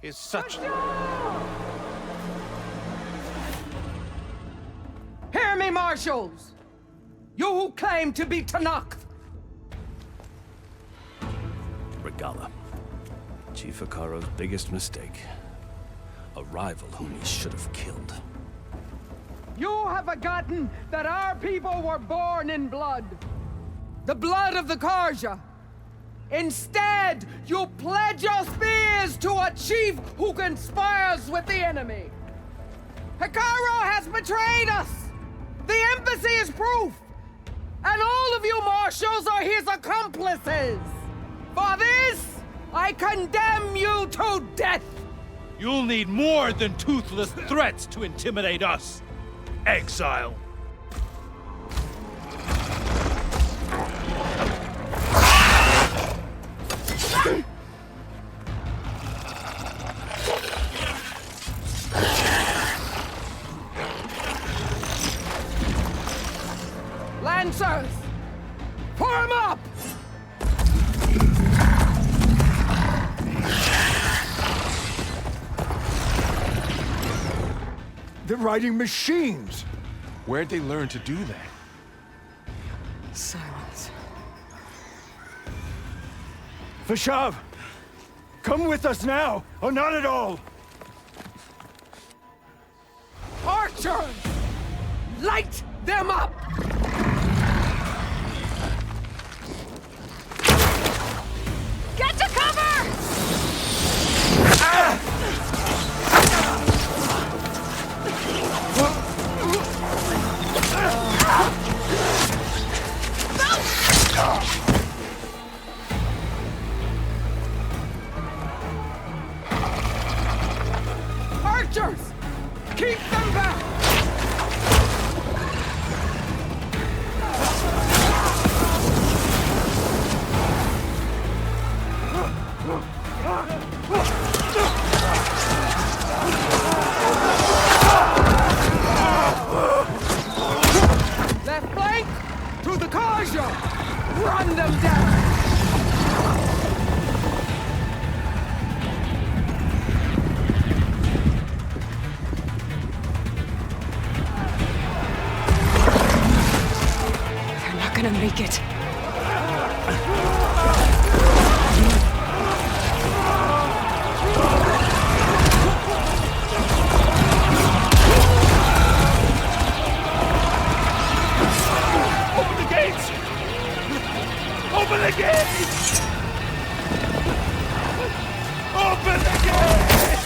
is such... Hear me, marshals! You who claim to be Tenakth! Regala. Chief Akaro's biggest mistake. A rival whom he should have killed. You have forgotten that our people were born in blood. The blood of the Carja. Instead, you pledge your spears to a chief who conspires with the enemy. Akaro has betrayed us! The embassy is proof! And all of you marshals are his accomplices! For this, I condemn you to death! You'll need more than toothless threats to intimidate us. Exile. Lancers! Form up! They're riding machines! Where'd they learn to do that? Silence. Vashav! Come with us now, or not at all! Archers! Light them up! Get to cover! Archers! Keep them back! Left flank to the Carja! Run them down! They're not gonna make it. Open the gates! Open the gates! Open the gates!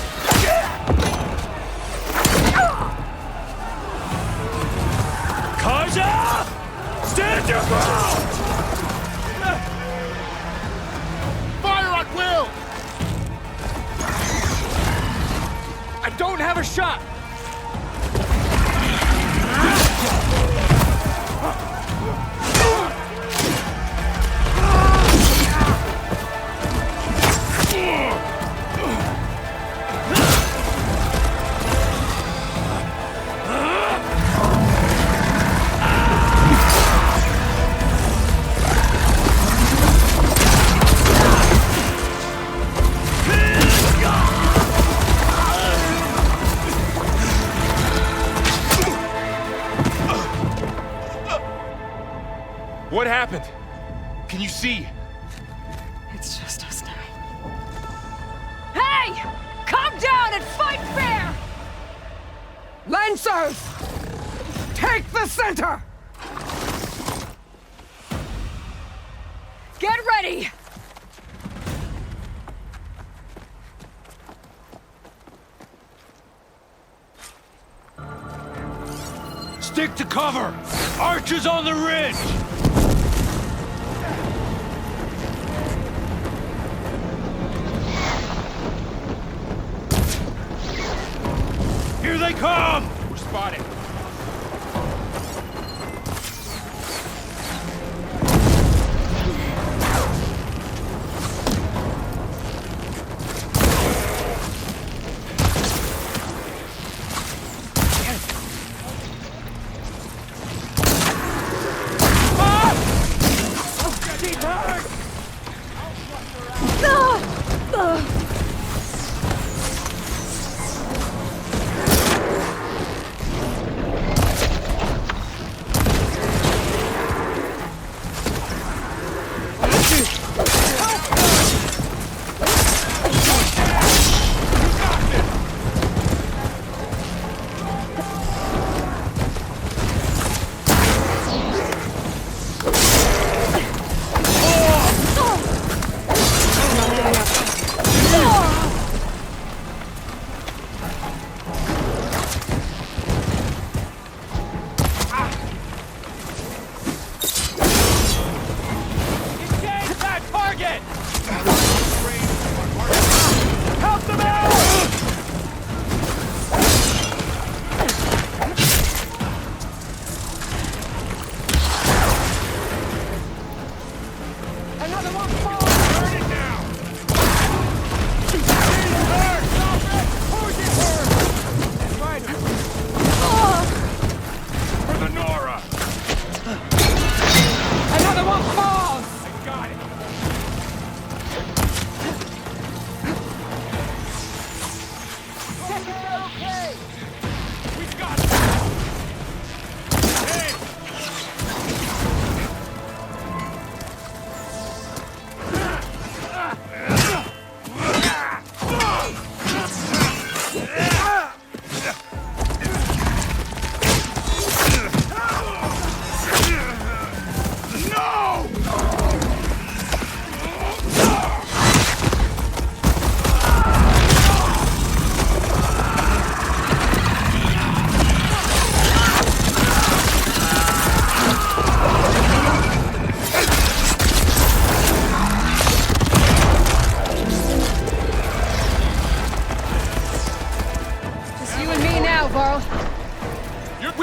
Carja! Stand your ground! Fire at will! I don't have a shot! What happened? Can you see? It's just us now. Hey! Calm down and fight fair! Lancers! Take the center! Get ready! Stick to cover! Archers on the ridge! Here they come! We're spotted.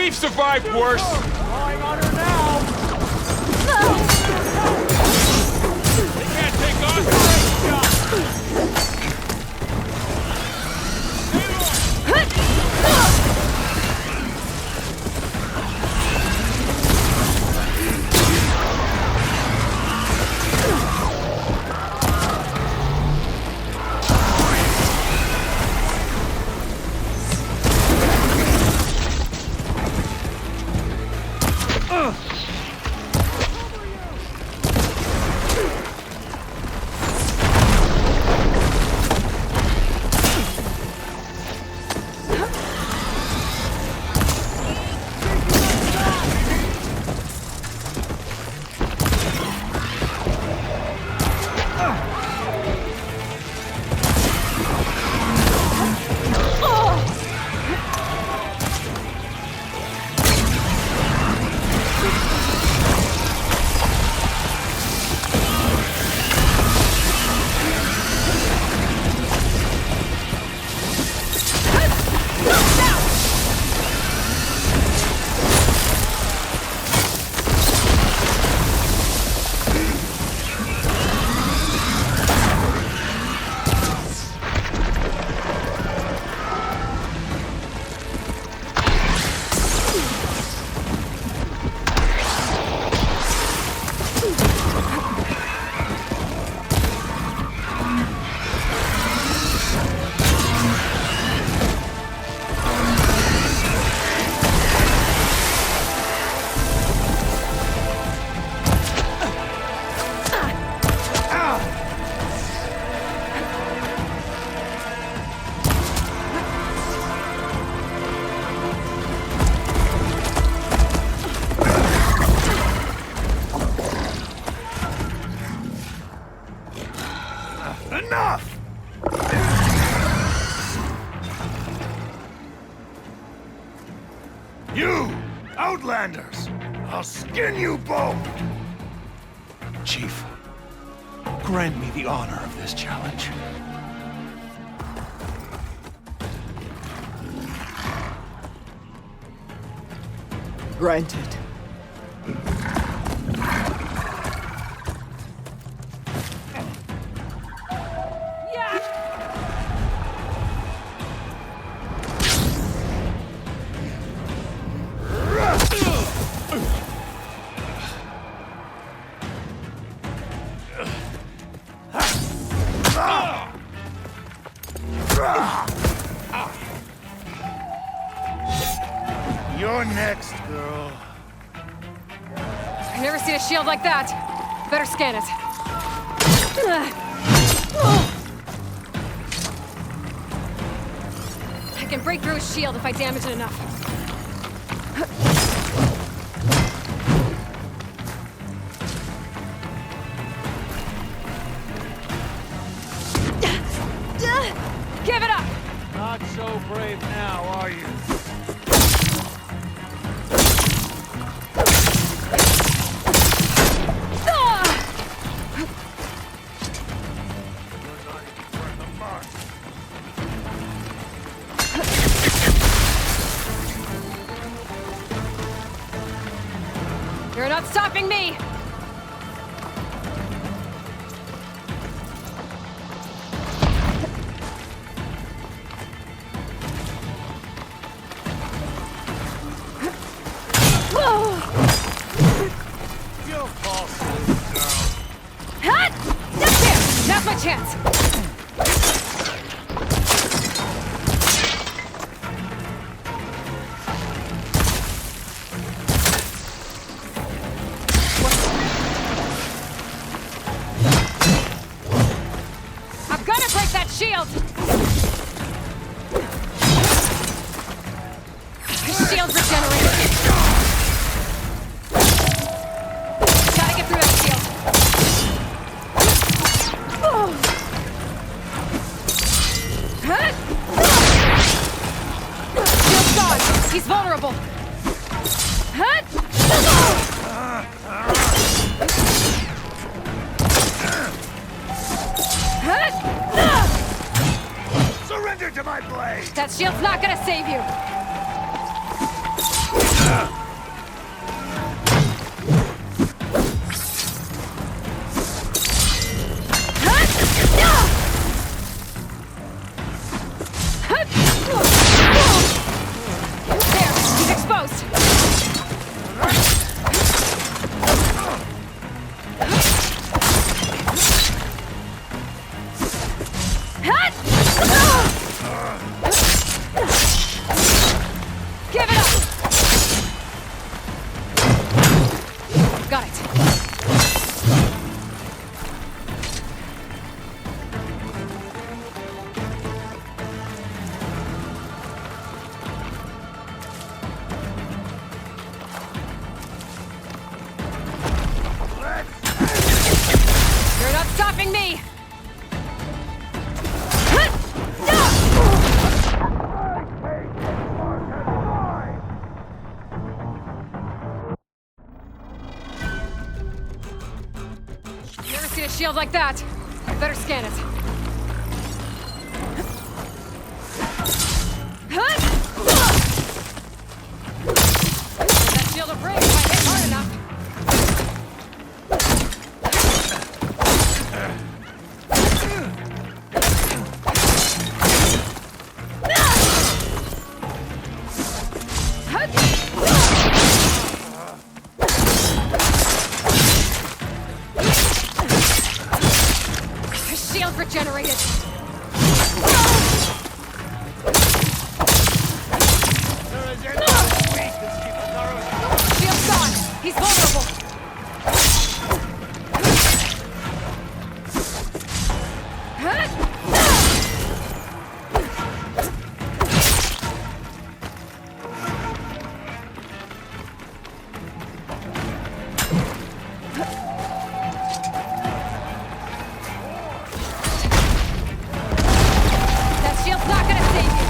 We've survived worse. Falling on her now! They can't take us. Enough! You, Outlanders! I'll skin you both! Chief, grant me the honor of this challenge. Granted. You're next, girl. I've never seen a shield like that. Better scan it. I can break through his shield if I damage it enough. Give it up! Not so brave now, are you? You're not stopping me! You'll fall asleep, girl. Hut! That's it! Now's my chance! I'm gonna break that shield! The shield's regenerated! Gotta get through that shield! Shield's gone! He's vulnerable! Surrender to my blade! That shield's not gonna save you! There, he's exposed. Give it up! Got it. You're not stopping me! You ever seen a shield like that? Better scan it. That shield will break if I hit hard enough. The shield regenerated. Shield's gone. He's vulnerable. That shield's not gonna save you.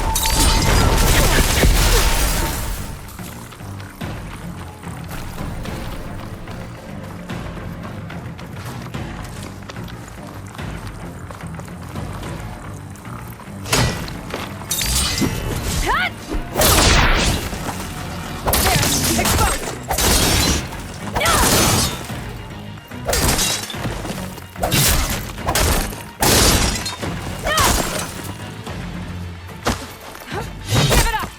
Hut! There, exposed. Give it up!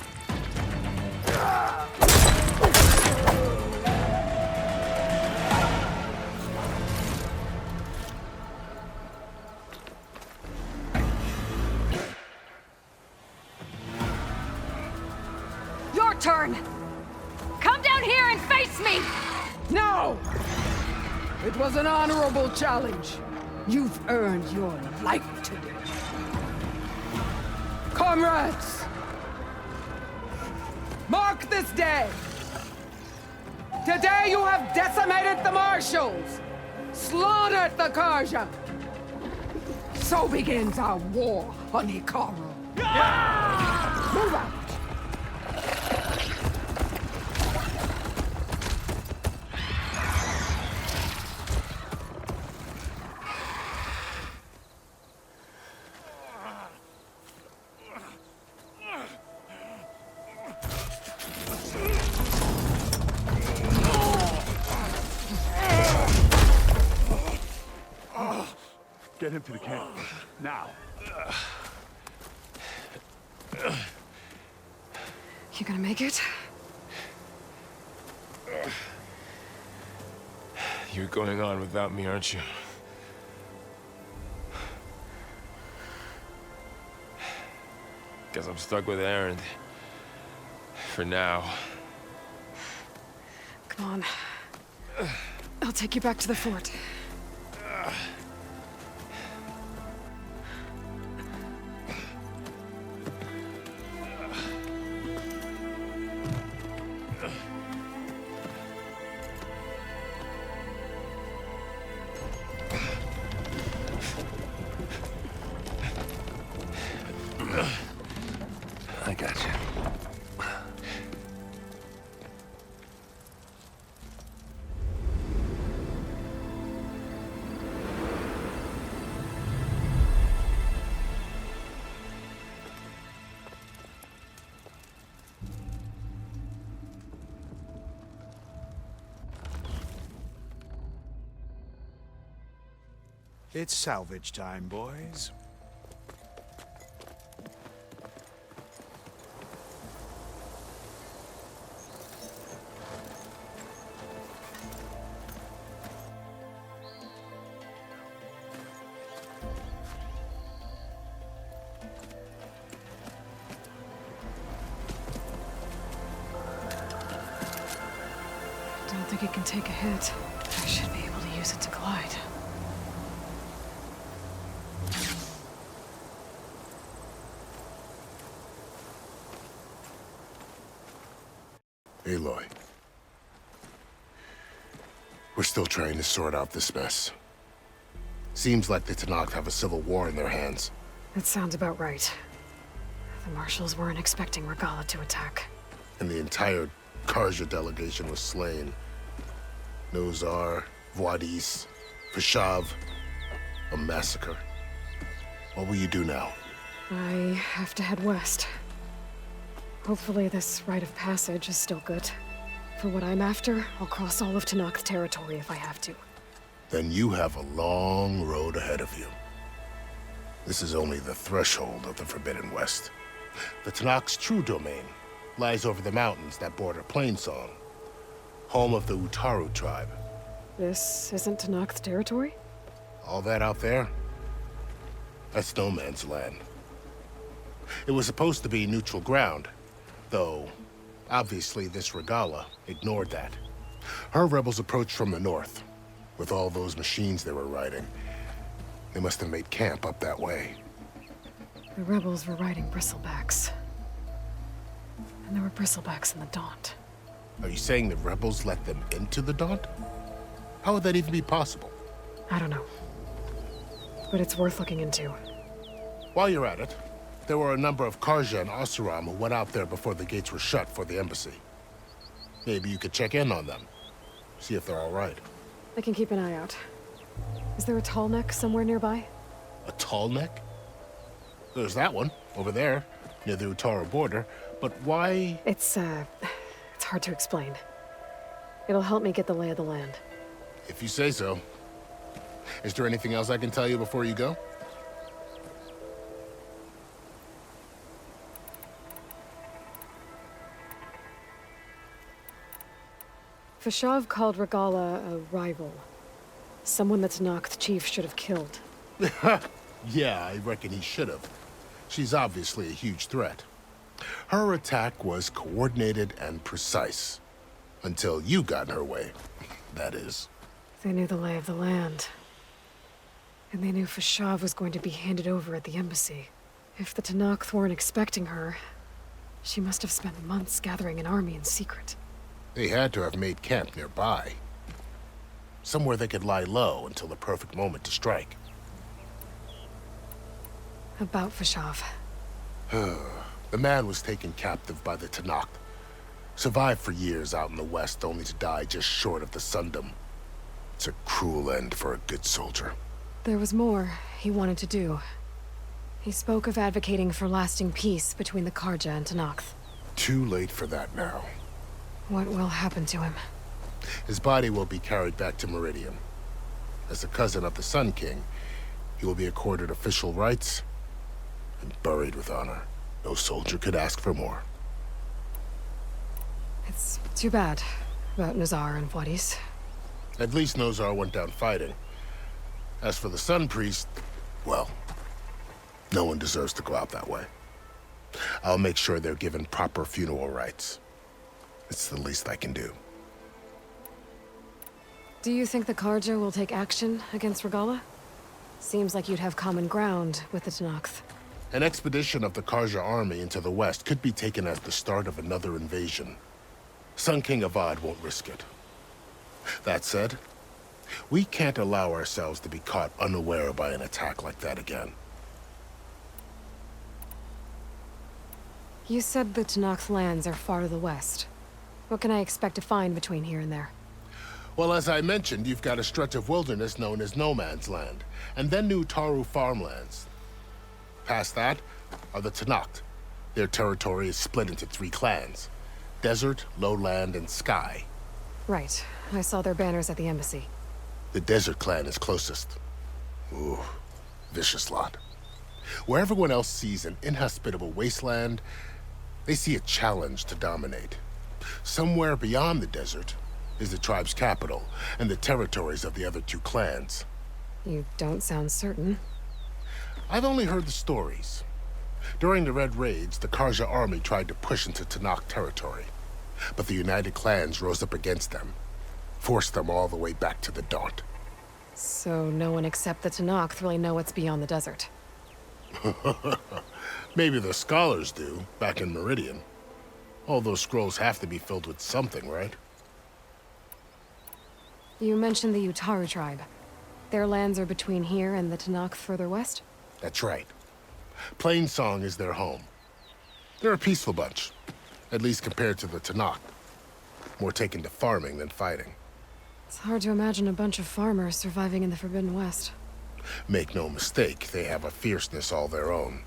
Your turn! Come down here and face me! No! It was an honorable challenge. You've earned your life today. Comrades! Mark this day! Today you have decimated the marshals! Slaughtered the Carja! So begins our war on Hikaru. Move out! Get him to the camp. Now. You gonna make it? You're going on without me, aren't you? Guess I'm stuck with Aaron. For now. Come on. I'll take you back to the fort. I got you. It's salvage time, boys. Don't think it can take a hit. I should be able to use it to glide. Aloy. We're still trying to sort out this mess. Seems like the Tenakth have a civil war in their hands. That sounds about right. The marshals weren't expecting Regalla to attack. And the entire Carja delegation was slain. Nozar, Voidis, Fashav. A massacre. What will you do now? I have to head west. Hopefully this rite of passage is still good. For what I'm after, I'll cross all of Tenakth territory if I have to. Then you have a long road ahead of you. This is only the threshold of the Forbidden West. The Tenakth's true domain lies over the mountains that border Plainsong, home of the Utaru tribe. This isn't Tenakth territory? All that out there? That's no man's land. It was supposed to be neutral ground, though obviously this Regalla ignored that. Her rebels approached from the north. With all those machines they were riding, they must have made camp up that way. The rebels were riding bristlebacks. And there were bristlebacks in the Daunt. Are you saying the rebels let them into the Daunt? How would that even be possible? I don't know. But it's worth looking into. While you're at it, there were a number of Carja and Oseram who went out there before the gates were shut for the embassy. Maybe you could check in on them. See if they're all right. I can keep an eye out. Is there a tall neck somewhere nearby? A tall neck? There's that one, over there, near the Utaru border. But why? It's hard to explain. It'll help me get the lay of the land. If you say so. Is there anything else I can tell you before you go? Fashav called Regalla a rival. Someone the Tenakth chief should have killed. Yeah, I reckon he should have. She's obviously a huge threat. Her attack was coordinated and precise. Until you got in her way, that is. They knew the lay of the land. And they knew Fashav was going to be handed over at the embassy. If the Tenakth weren't expecting her, she must have spent months gathering an army in secret. They had to have made camp nearby. Somewhere they could lie low until the perfect moment to strike. About Fashav. The man was taken captive by the Tenakth. Survived for years out in the west, only to die just short of the Sundom. It's a cruel end for a good soldier. There was more he wanted to do. He spoke of advocating for lasting peace between the Carja and Tenakth. Too late for that now. What will happen to him? His body will be carried back to Meridian. As a cousin of the Sun King, he will be accorded official rights and buried with honor. No soldier could ask for more. It's too bad about Nozar and Voidis. At least Nozar went down fighting. As for the Sun Priest, well, no one deserves to go out that way. I'll make sure they're given proper funeral rites. It's the least I can do. Do you think the Carja will take action against Regalla? Seems like you'd have common ground with the Tenakth. An expedition of the Carja army into the west could be taken as the start of another invasion. Sun King Avad won't risk it. That said, we can't allow ourselves to be caught unaware by an attack like that again. You said the Tenakth lands are far to the west. What can I expect to find between here and there? Well, as I mentioned, you've got a stretch of wilderness known as No Man's Land, and then new Utaru farmlands. Past that are the Tenakth. Their territory is split into 3 clans: Desert, Lowland, and Sky. Right. I saw their banners at the embassy. The Desert clan is closest. Ooh, vicious lot. Where everyone else sees an inhospitable wasteland, they see a challenge to dominate. Somewhere beyond the desert is the tribe's capital and the territories of the other two clans. You don't sound certain. I've only heard the stories. During the Red Raids, the Carja army tried to push into Tenakth territory, but the united clans rose up against them, forced them all the way back to the Daunt. So no one except the Tenakth really know what's beyond the desert. Maybe the scholars do, back in Meridian. All those scrolls have to be filled with something, right? You mentioned the Utaru tribe. Their lands are between here and the Tenakth further west? That's right. Plainsong is their home. They're a peaceful bunch, at least compared to the Tenakth. More taken to farming than fighting. It's hard to imagine a bunch of farmers surviving in the Forbidden West. Make no mistake, they have a fierceness all their own.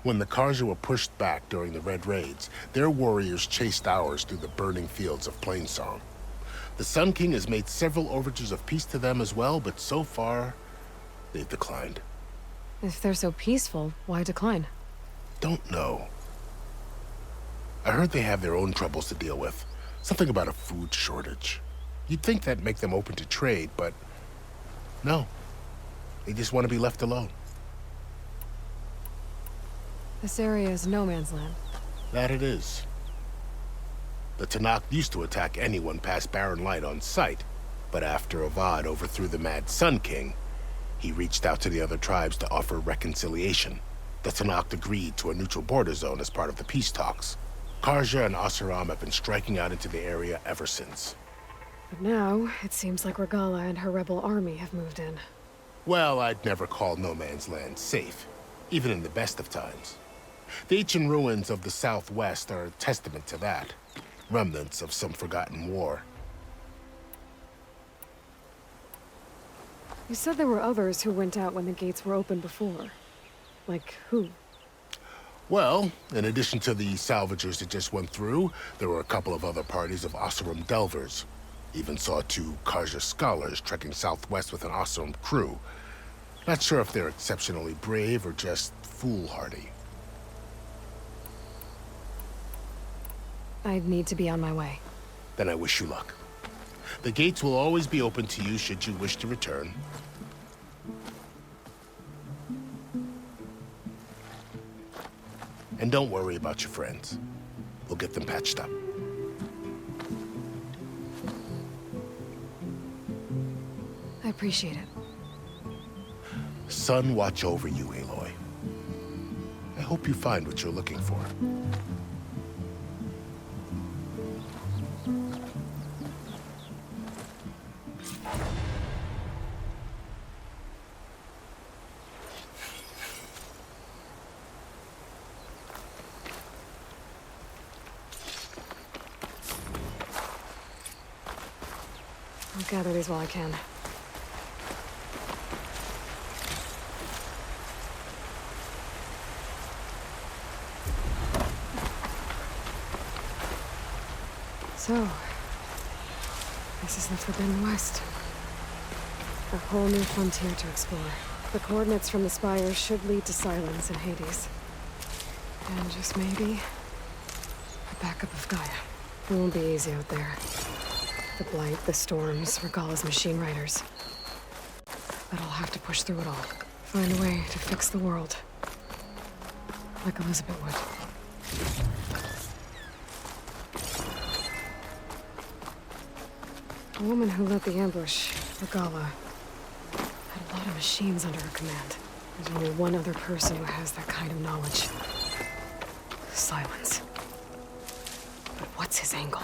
When the Carja were pushed back during the Red Raids, their warriors chased ours through the burning fields of Plainsong. The Sun King has made several overtures of peace to them as well, but so far, they've declined. If they're so peaceful, why decline? Don't know. I heard they have their own troubles to deal with. Something about a food shortage. You'd think that'd make them open to trade, but no. They just want to be left alone. This area is no man's land. That it is. The Tenakth used to attack anyone past Barren Light on sight, but after Avad overthrew the Mad Sun King, he reached out to the other tribes to offer reconciliation. The Tenakth agreed to a neutral border zone as part of the peace talks. Carja and Oseram have been striking out into the area ever since. But now, it seems like Regalla and her rebel army have moved in. Well, I'd never call no man's land safe, even in the best of times. The ancient ruins of the Southwest are a testament to that. Remnants of some forgotten war. You said there were others who went out when the gates were open before. Like who? Well, in addition to the salvagers that just went through, there were a couple of other parties of Oseram delvers. Even saw 2 Carja scholars trekking southwest with an Oseram crew. Not sure if they're exceptionally brave or just foolhardy. I'd need to be on my way. Then I wish you luck. The gates will always be open to you should you wish to return. And don't worry about your friends. We'll get them patched up. I appreciate it. Sun watch over you, Aloy. I hope you find what you're looking for. I'll gather these while I can. So, this is the Forbidden West. A whole new frontier to explore. The coordinates from the spires should lead to Sylens and Hades. And just maybe, a backup of Gaia. It won't be easy out there. The blight, the storms, Regalla's machine riders. But I'll have to push through it all. Find a way to fix the world. Like Elizabeth would. The woman who led the ambush, Regalla, had a lot of machines under her command. There's only one other person who has that kind of knowledge. Sylens. But what's his angle?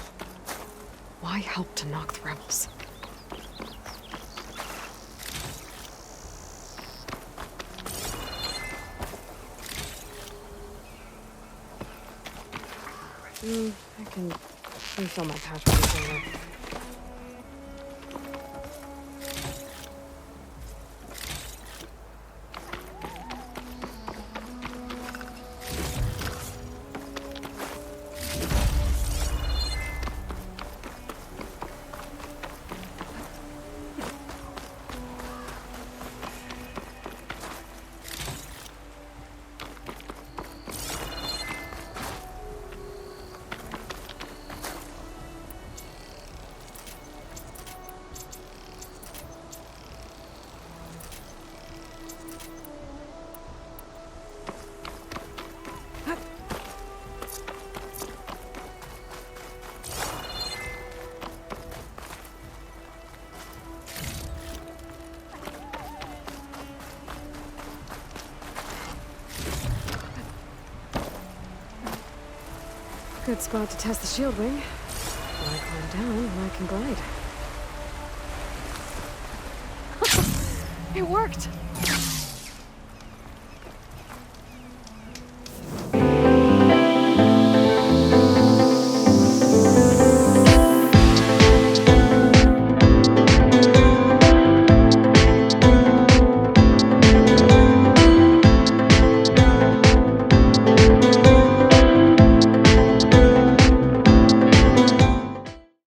Why help Tenakth rebels? I can refill my pouch later. Good spot to test the shield wing. When I climb down, and I can glide. It worked!